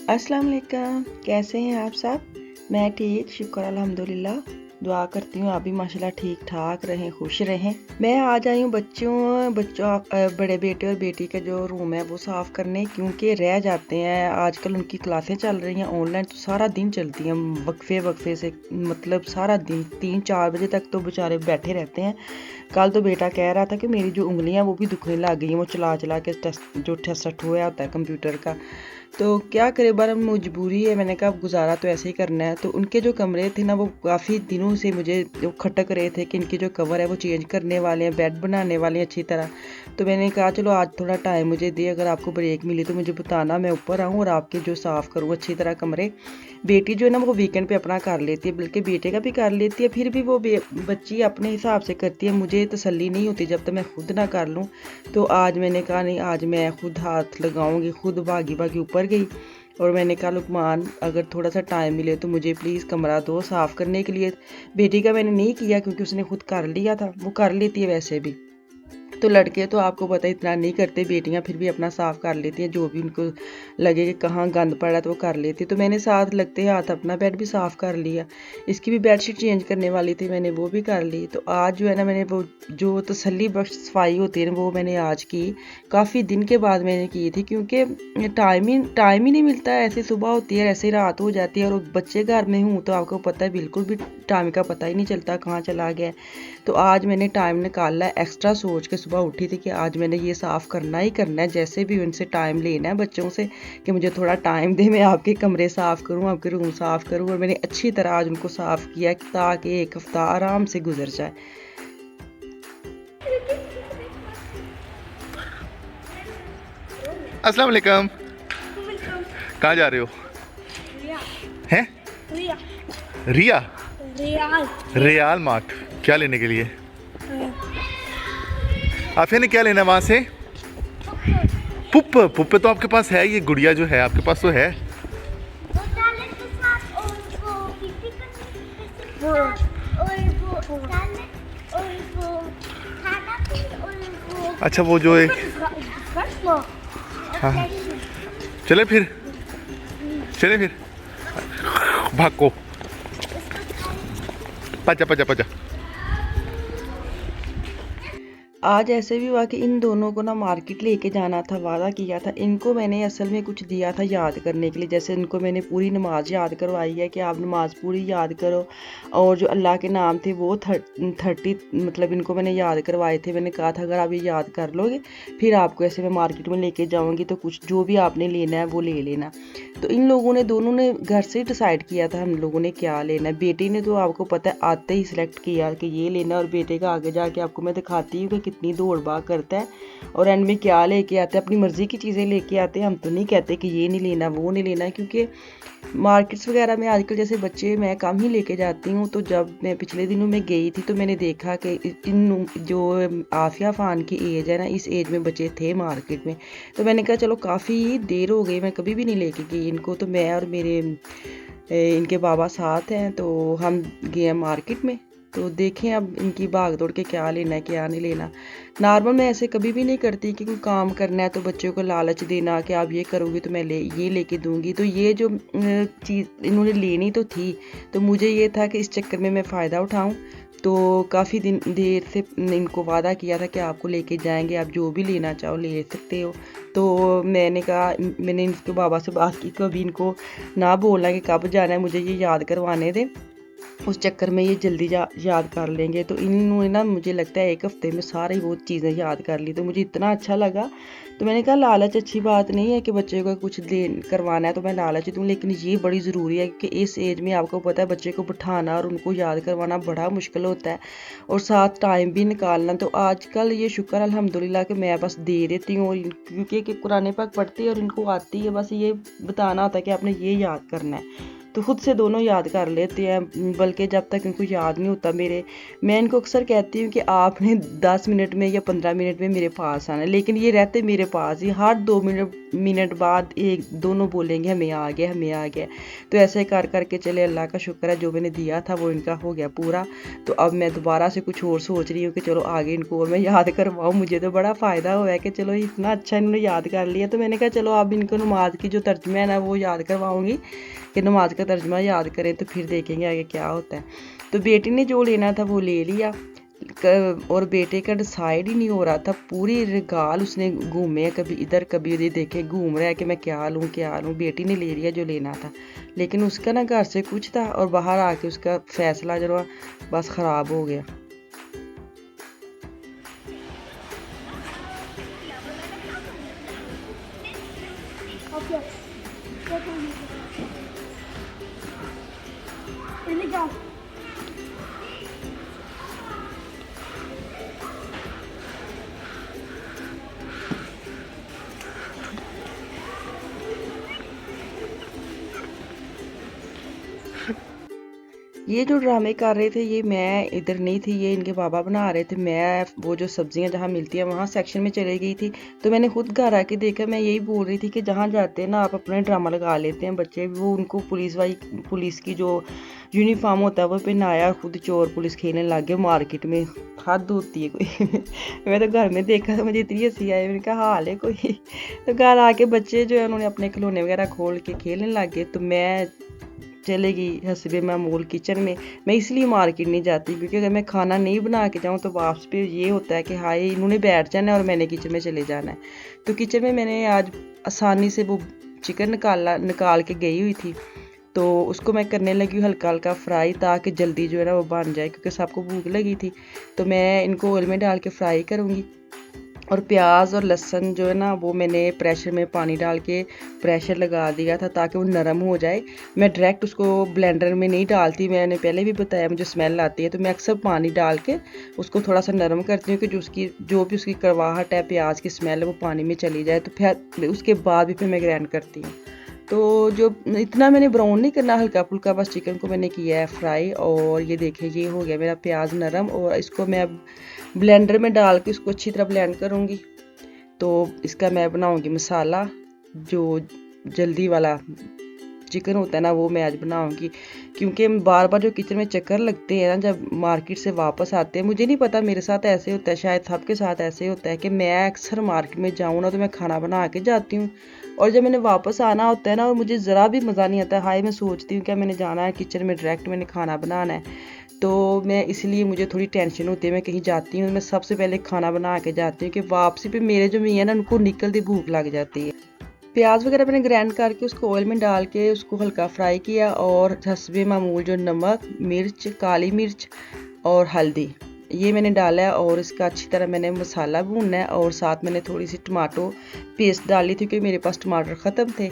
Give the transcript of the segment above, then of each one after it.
अस्सलाम वालेकुम, कैसे हैं आप सब? मैं ठीक, शुक्र अल्हम्दुलिल्लाह। दुआ करती हूँ आप भी माशाल्लाह ठीक ठाक रहें, खुश रहें। मैं आज आई हूँ बच्चों बच्चों बड़े बेटे और बेटी का जो रूम है वो साफ़ करने, क्योंकि रह जाते हैं। आजकल उनकी क्लासें चल रही हैं ऑनलाइन, तो सारा दिन चलती हैं वक्फे वक्फे से, मतलब सारा दिन 3-4 बजे तक तो बेचारे बैठे रहते हैं। कल तो बेटा कह रहा था कि मेरी जो उंगलियां वो भी दुखने लग गई हैं, वो चला चला के टेस्ट हुआ होता है कंप्यूटर का। तो क्या करे, बार मजबूरी है। मैंने कहा अब गुजारा तो ऐसे ही करना है। तो उनके जो कमरे थे ना, वो काफ़ी दिनों से मुझे जो खटक रहे थे कि इनके जो कवर है वो चेंज करने वाले हैं, बेड बनाने वाले हैं अच्छी तरह। तो मैंने कहा चलो आज थोड़ा टाइम मुझे दे, अगर आपको ब्रेक मिली तो मुझे बताना, मैं ऊपर आऊँ और आपके जो साफ़ करूँ अच्छी तरह कमरे। बेटी जो है ना वो वीकेंड पे अपना कर लेती है, बल्कि बेटे का भी कर लेती है, फिर भी वो बच्ची अपने हिसाब से करती है। मुझे तसल्ली नहीं होती जब तक मैं खुद ना कर लूँ। तो आज मैंने कहा नहीं, आज मैं खुद हाथ लगाऊंगी, खुद भागी भागी ऊपर गई और मैंने कहा लुकमान अगर थोड़ा सा टाइम मिले तो मुझे प्लीज़ कमरा दो साफ़ करने के लिए। बेटी का मैंने नहीं किया क्योंकि उसने खुद कर लिया था, वो कर लेती है वैसे भी। तो लड़के तो आपको पता है इतना नहीं करते, बेटियां फिर भी अपना साफ़ कर लेती हैं, जो भी उनको लगे कि कहाँ गंद पड़ा तो वो कर लेती है। तो मैंने साथ लगते हाथ अपना बेड भी साफ़ कर लिया। इसकी भी बेडशीट चेंज करने वाली थी, मैंने वो भी कर ली। तो आज जो है ना, मैंने वो जो तसल्ली बख्श सफाई होती है ना, वो मैंने आज की। काफ़ी दिन के बाद मैंने की थी, क्योंकि टाइम ही नहीं मिलता है। ऐसे सुबह होती है, ऐसे रात हो जाती है, और बच्चे घर में हूँ तो आपको पता है बिल्कुल भी टाइम का पता ही नहीं चलता कहाँ चला गया। तो आज मैंने टाइम निकाला है, एक्स्ट्रा सोच के सुबह उठी थी कि आज मैंने ये साफ़ करना ही करना है, जैसे भी उनसे टाइम लेना है बच्चों से कि मुझे थोड़ा टाइम दे, मैं आपके कमरे साफ़ करूँ, आपके रूम साफ़ करूँ। और मैंने अच्छी तरह आज उनको साफ़ किया ताकि एक हफ्ता आराम से गुजर जाए। अस्सलाम वालेकुम। कहाँ जा रहे हो? हैं? रिया रियाल रियाल मार्ट क्या लेने के लिए? आफिया ने क्या लेना है वहाँ से? पुप्प पुप्प तो आपके पास है, ये गुड़िया जो है आपके पास तो है। अच्छा वो जो एक, हाँ चले फिर भागो, पचा पचा पचा। आज ऐसे भी हुआ कि इन दोनों को ना मार्केट लेके जाना था, वादा किया था। इनको मैंने असल में कुछ दिया था याद करने के लिए, जैसे इनको मैंने पूरी नमाज याद करवाई है कि आप नमाज पूरी याद करो, और जो अल्लाह के नाम थे वो 30 मतलब इनको मैंने याद करवाए थे। मैंने कहा था अगर आप ये याद कर लोगे फिर आपको ऐसे मैं मार्केट में लेके जाऊँगी, तो कुछ जो भी आपने लेना है वो ले लेना। तो इन लोगों ने दोनों ने घर से डिसाइड किया था हम लोगों ने क्या लेना है। बेटी ने तो आपको पता है आते ही सिलेक्ट किया कि ये लेना, और बेटे का आगे जाके आपको मैं दिखाती हूँ कि कितनी दौड़ भाग करता है और एंड में क्या लेके आते हैं, अपनी मर्ज़ी की चीज़ें लेके आते हैं। हम तो नहीं कहते कि ये नहीं लेना वो नहीं लेना, क्योंकि मार्केट्स वगैरह में आजकल जैसे बच्चे मैं कम ही लेके जाती हूँ। तो जब मैं पिछले दिनों में गई थी तो मैंने देखा कि इन जो आफिया फ़ान की एज है ना, इस एज में बच्चे थे मार्केट में। तो मैंने कहा चलो काफ़ी देर हो गई, मैं कभी भी नहीं लेके गई इनको। तो मैं और मेरे इनके बाबा साथ हैं, तो हम गए हैं मार्केट में। तो देखें अब इनकी भाग दौड़ के क्या लेना है क्या नहीं लेना। नॉर्मल मैं ऐसे कभी भी नहीं करती कि कोई काम करना है तो बच्चों को लालच देना कि आप ये करोगे तो मैं ये लेके दूंगी। तो ये जो चीज़ इन्होंने लेनी तो थी, तो मुझे ये था कि इस चक्कर में मैं फ़ायदा उठाऊं। तो काफ़ी देर से इनको वादा किया था कि आपको लेके जाएंगे, आप जो भी लेना चाहो ले सकते हो। तो मैंने कहा, मैंने इनके बाबा से बात की कभी इनको ना बोलना कि कब जाना है, मुझे ये याद करवाने दें, उस चक्कर में ये जल्दी याद कर लेंगे। तो इन्होंने ना मुझे लगता है 1 हफ्ते में सारी वो चीज़ें याद कर ली, तो मुझे इतना अच्छा लगा। तो मैंने कहा लालच अच्छी बात नहीं है कि बच्चे को कुछ दे करवाना है तो मैं लालच दूँ, लेकिन ये बड़ी ज़रूरी है कि इस एज में आपको पता है बच्चे को बिठाना और उनको याद करवाना बड़ा मुश्किल होता है, और साथ टाइम भी निकालना। तो आजकल ये शुक्र अल्हम्दुलिल्लाह कि मैं बस दे देती हूँ, और क्योंकि कुरान पाक पढ़ती है और इनको आती है, बस ये बताना होता है कि आपने ये याद करना है। तो खुद से दोनों याद कर लेते हैं, बल्कि जब तक इनको याद नहीं होता मैं इनको अक्सर कहती हूँ कि आपने 10 मिनट में या 15 मिनट में मेरे पास आना है, लेकिन ये रहते मेरे पास ही, हर 2 मिनट बाद एक दोनों बोलेंगे हमें आ गया, हमें आ गया। तो ऐसे कर करके चले, अल्लाह का शुक्र है जो मैंने दिया था वो इनका हो गया पूरा। तो अब मैं दोबारा से कुछ और सोच रही हूँ कि चलो आगे इनको और मैं याद करवाऊँ। मुझे तो बड़ा फ़ायदा हुआ है कि चलो इतना अच्छा इन्होंने याद कर लिया। तो मैंने कहा चलो अब इनको नमाज की जो तर्जमा है ना वो याद करवाऊँगी, कि नमाज का तर्जमा याद करें तो फिर देखेंगे आगे क्या होता है। तो बेटी ने जो लेना था वो ले लिया, और बेटे का डिसाइड ही नहीं हो रहा था, पूरी रिगाल उसने घूमे, कभी इधर कभी उधर देखे, घूम रहा है कि मैं क्या लूँ क्या लूँ। बेटी ने ले लिया जो लेना था, लेकिन उसका ना घर से कुछ था और बाहर आके उसका फैसला जो बस ख़राब हो गया। ये जो ड्रामे कर रहे थे ये मैं इधर नहीं थी, ये इनके बाबा बना रहे थे। मैं वो जो सब्जियां जहाँ मिलती हैं वहाँ सेक्शन में चली गई थी। तो मैंने खुद घर आके देखा, मैं यही बोल रही थी कि जहाँ जाते हैं ना आप अपना ड्रामा लगा लेते हैं बच्चे, वो उनको पुलिस की जो यूनिफॉर्म होता है वो पहनाया, खुद चोर पुलिस खेलने लग गए मार्केट में। हद होती है कोई। मैं तो घर में देखा तो मुझे इतनी हंसी आई, मैंने कहा हाल है कोई। तो घर आके बच्चे जो है उन्होंने अपने खिलौने वगैरह खोल के खेलने लग गए। तो मैं चले गई हस्बे मामूल किचन में। मैं इसलिए मार्केट नहीं जाती क्योंकि अगर मैं खाना नहीं बना के जाऊँ तो वापस पे ये होता है कि हाय इन्होंने बैठ जाना है और मैंने किचन में चले जाना है। तो किचन में मैंने आज आसानी से वो चिकन निकाल के गई हुई थी, तो उसको मैं करने लगी हूँ हल्का हल्का फ्राई, ताकि जल्दी जो है ना वो बन जाए, क्योंकि सबको भूख लगी थी। तो मैं इनको ऑयल में डाल के फ्राई करूँगी। और प्याज और लहसुन जो है ना वो मैंने प्रेशर में पानी डाल के प्रेशर लगा दिया था ताकि वो नरम हो जाए। मैं डायरेक्ट उसको ब्लेंडर में नहीं डालती, मैंने पहले भी बताया मुझे स्मेल आती है। तो मैं अक्सर पानी डाल के उसको थोड़ा सा नरम करती हूँ कि जो भी उसकी कड़वाहट है, प्याज की स्मेल है, वो पानी में चली जाए। तो फिर उसके बाद भी फिर मैं ग्राइंड करती हूँ। तो जो इतना मैंने ब्राउन नहीं करना, हल्का फुल्का बस चिकन को मैंने किया है फ्राई। और ये देखिए ये हो गया मेरा प्याज नरम, और इसको मैं अब ब्लेंडर में डाल के उसको अच्छी तरह ब्लेंड करूँगी। तो इसका मैं बनाऊँगी मसाला, जो जल्दी वाला चिकन होता है ना वो मैं आज बनाऊँगी। क्योंकि बार बार जो किचन में चक्कर लगते हैं ना जब मार्केट से वापस आते हैं, मुझे नहीं पता मेरे साथ ऐसे होता है, शायद सबके साथ ऐसे होता है कि मैं अक्सर मार्केट में जाऊँ ना तो मैं खाना बना के जाती हूँ, और जब मैंने वापस आना होता है ना और मुझे ज़रा भी मज़ा नहीं आता, हाय मैं सोचती हूँ क्या मैंने जाना है किचन में, डायरेक्ट मैंने खाना बनाना है। तो मैं इसलिए मुझे थोड़ी टेंशन होती है, मैं कहीं जाती हूँ मैं सबसे पहले खाना बना के जाती हूँ कि वापसी पे मेरे जो मियाँ ना उनको निकलती भूख लग जाती है। प्याज वगैरह मैंने ग्राइंड करके उसको ऑयल में डाल के उसको हल्का फ्राई किया, और हस्बे मामूल जो नमक, मिर्च, काली मिर्च और हल्दी ये मैंने डाला है, और इसका अच्छी तरह मैंने मसाला भूनना है। और साथ मैंने थोड़ी सी टमाटो पेस्ट डाली थी क्योंकि मेरे पास टमाटर ख़त्म थे,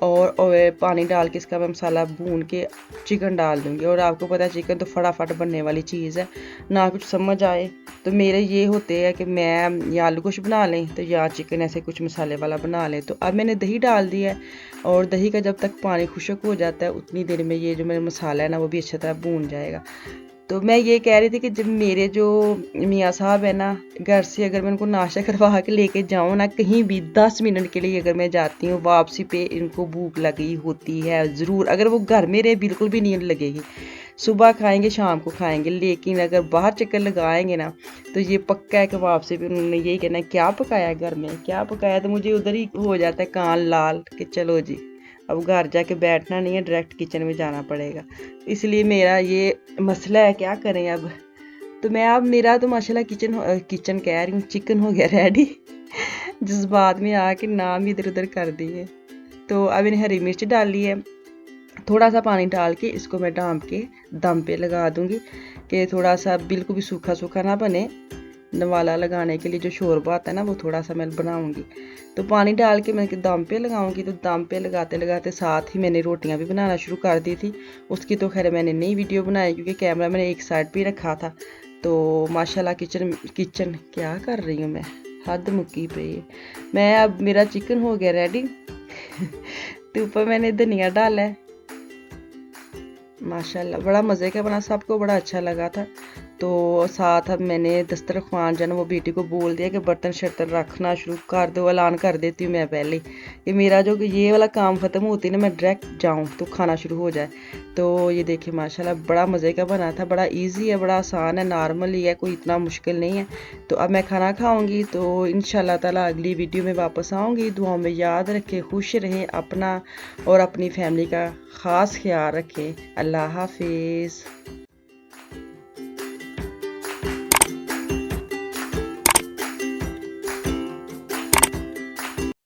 और पानी डाल के इसका मैं मसाला भून के चिकन डाल दूँगी। और आपको पता है चिकन तो फटाफट बनने वाली चीज़ है, ना कुछ समझ आए तो मेरे ये होते हैं कि मैं या आलू कुछ बना लें तो या चिकन ऐसे कुछ मसाले वाला बना लें। तो अब मैंने दही डाल दिया है, और दही का जब तक पानी खुश्क हो जाता है उतनी देर में ये जो मेरा मसाला है ना वो भी अच्छी तरह भून जाएगा। तो मैं ये कह रही थी कि जब मेरे जो मियाँ साहब है ना घर से अगर मैं उनको नाश्ता करवा के लेके जाऊँ ना कहीं भी 10 मिनट के लिए अगर मैं जाती हूँ, वापसी पे इनको भूख लगी होती है ज़रूर। अगर वो घर में रहे बिल्कुल भी नहीं लगेगी, सुबह खाएंगे शाम को खाएंगे, लेकिन अगर बाहर चक्कर लगाएंगे ना तो ये पक्का है कि वापसी पे उन्होंने यही कहना है क्या पकाया घर में, क्या पकाया। तो मुझे उधर ही हो जाता है कान लाल कि चलो जी अब घर जाके बैठना नहीं है, डायरेक्ट किचन में जाना पड़ेगा। इसलिए मेरा ये मसला है, क्या करें अब। तो मैं अब मेरा तो माशाल्लाह किचन कह रही हूँ चिकन हो गया रेडी। जज्बात में आके नाम इधर उधर कर दिए। तो अब मैंने हरी मिर्च डाली है, थोड़ा सा पानी डाल के इसको मैं ढाँप के दम पे लगा दूँगी कि थोड़ा सा बिल्कुल भी सूखा सूखा ना बने। नवाला लगाने के लिए जो शोरबा आता है ना वो थोड़ा सा मैं बनाऊंगी। तो पानी डाल के मैं दम पे लगाऊंगी। तो दम पे लगाते लगाते साथ ही मैंने रोटियां भी बनाना शुरू कर दी थी। उसकी तो खैर मैंने नई वीडियो बनाई क्योंकि कैमरा मैंने एक साइड पे रखा था। तो माशाल्लाह किचन क्या कर रही हूँ मैं, हद मुक्की पे है। मैं अब मेरा चिकन हो गया रेडी। तो ऊपर मैंने धनिया डाला है, माशाल्लाह बड़ा मज़े का बना, सबको बड़ा अच्छा लगा था। तो साथ अब मैंने दस्तरख्वान जो है ना वो बेटी को बोल दिया कि बर्तन शर्तन रखना शुरू कर दो, ऐलान कर देती हूँ मैं पहले कि मेरा जो ये वाला काम ख़त्म होती है ना मैं डायरेक्ट जाऊँ तो खाना शुरू हो जाए। तो ये देखिए माशाल्लाह बड़ा मज़े का बना था, बड़ा इजी है, बड़ा आसान है, नॉर्मल ही है, कोई इतना मुश्किल नहीं है। तो अब मैं खाना खाऊंगी, तो इंशाल्लाह ताला अगली वीडियो में वापस आऊँगी। दुआओं में याद रखें, खुश रहें, अपना और अपनी फैमिली का ख़ास ख्याल रखें। अल्लाह हाफिज़।